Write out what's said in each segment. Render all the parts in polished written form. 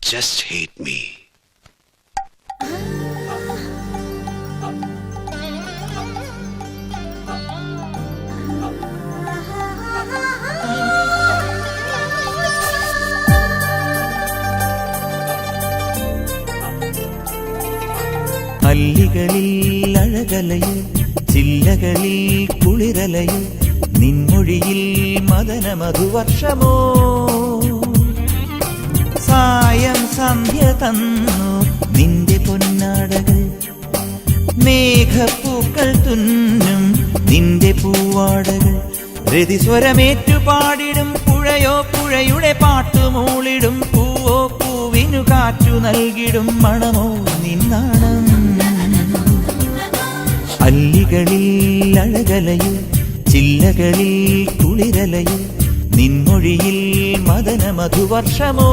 just hate me. അല്ലികളിൽ അഴകലയിൽ ചില്ലകളിൽ കുളിരലയിൽ നിൻമൊഴിയിൽ മദന മധുവർഷമോ സായം സന്ധ്യ തന്നു നിന്റെ പൊന്നാടകൾ മേഘപ്പൂക്കൾ തുന്നും നിന്റെ പൂവാടകൾ രതിസ്വരമേറ്റു പാടിടും പുഴയോ പുഴയുടെ പാട്ടുമൂളിടും പൂവോ പൂവിനു കാറ്റു നൽകിടും മണമോ നിന്നാണം അല്ലികളിൽ അഴകലയിൽ ചില്ലകളിൽ കുളിരലയിൽ നിൻമൊഴിയിൽ മദന മധുവർഷമോ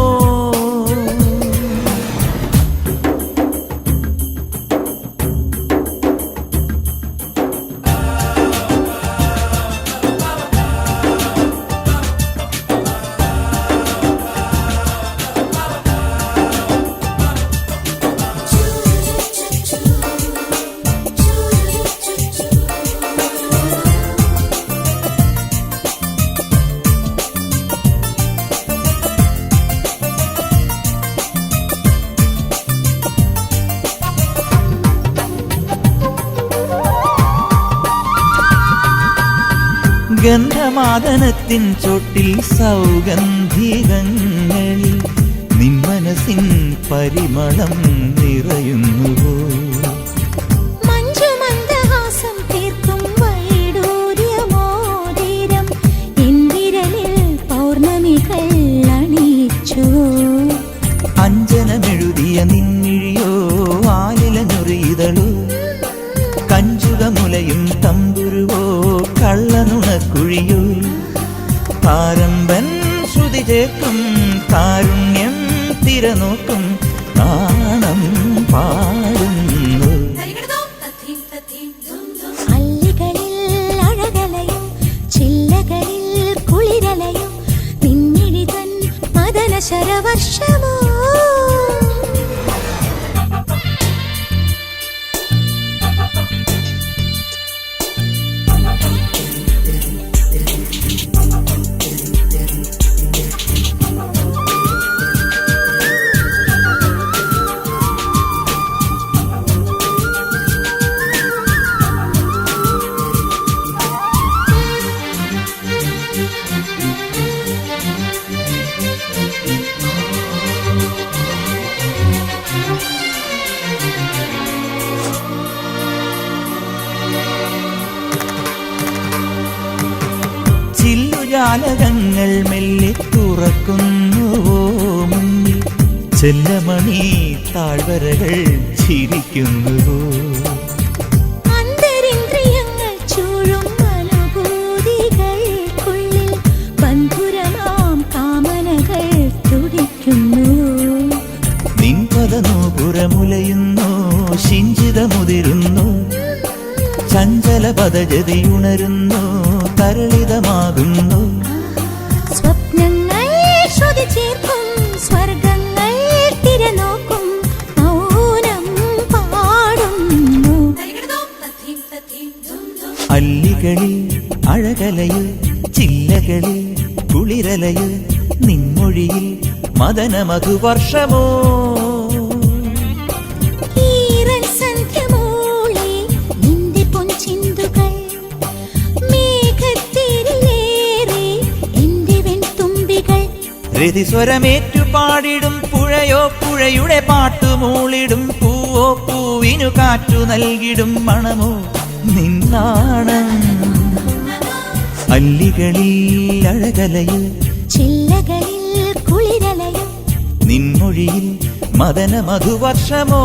ഗന്ധമാദനത്തിൻ ചോട്ടിൽ സൗഗന്ധികങ്ങളിൽ നിൻ മനസ്സിൻ പരിമളം നിറയുന്നുവോ മഞ്ജുമന്ദഹാസം തീർക്കും വൈഡൂര്യമോതിരം എന്തിരലിൽ പൗർണമികൾ അണിയിച്ചു അഞ്ജനമെഴുതിയ നിന്നിഴിയോ ആലിലഞ്ഞൊറിയിതളോ കഞ്ചുകമുലയും തമ്പുരുവോ കള്ളനുണക്കുഴിയോ താരമ്പൻ ശ്രുതി ചേർക്കും കാരുണ്യം തിരനോക്കും നാണം പാടുന്നു അല്ലികളിൽ അഴകലയും ചില്ലകളിൽ കുളിരലയും നിന്നിഴി തൻ മദന ശരവർഷമോ ചില്ലുജാലകങ്ങൾ മെല്ലെ തുറക്കുന്നുവോ മുന്നിൽ ചെല്ലമണി താഴ്വരകൾ ചിരിക്കുന്നുവോ അന്തരിന്ദ്രിയങ്ങൾ ചൂഴും അനുഭൂതികൾക്കുള്ളിൽ ബന്ധുരമാം കാമനകൾ തുടിക്കുന്നു നിൻപദനൂപുരമുലയുന്നു ശിഞ്ചിതമുതിരുന്നു ചഞ്ചല പദജതിയുണരുന്നു തരളിതമാകുന്നു സ്വപ്നങ്ങൾ ശ്രുതി ചേർക്കും സ്വർഗങ്ങൾ തിരനോക്കും മൗനം പാടുന്നു അല്ലികളിൽ അഴകലയിൽ ചില്ലകളിൽ കുളിരലയിൽ നിൻമൊഴിയിൽ മദന മധുവർഷമോ രതിസ്വരമേറ്റു പാടിടും പുഴയോ പുഴയുടെ പാട്ടുമൂളിടും പൂവോ പൂവിനു കാറ്റു നൽകിടും മണമോ നിന്നാണം അല്ലികളിൽ അഴകലയിൽ ചില്ലകളിൽ കുളിരലയും നിൻമൊഴിയിൽ മദന മധുവർഷമോ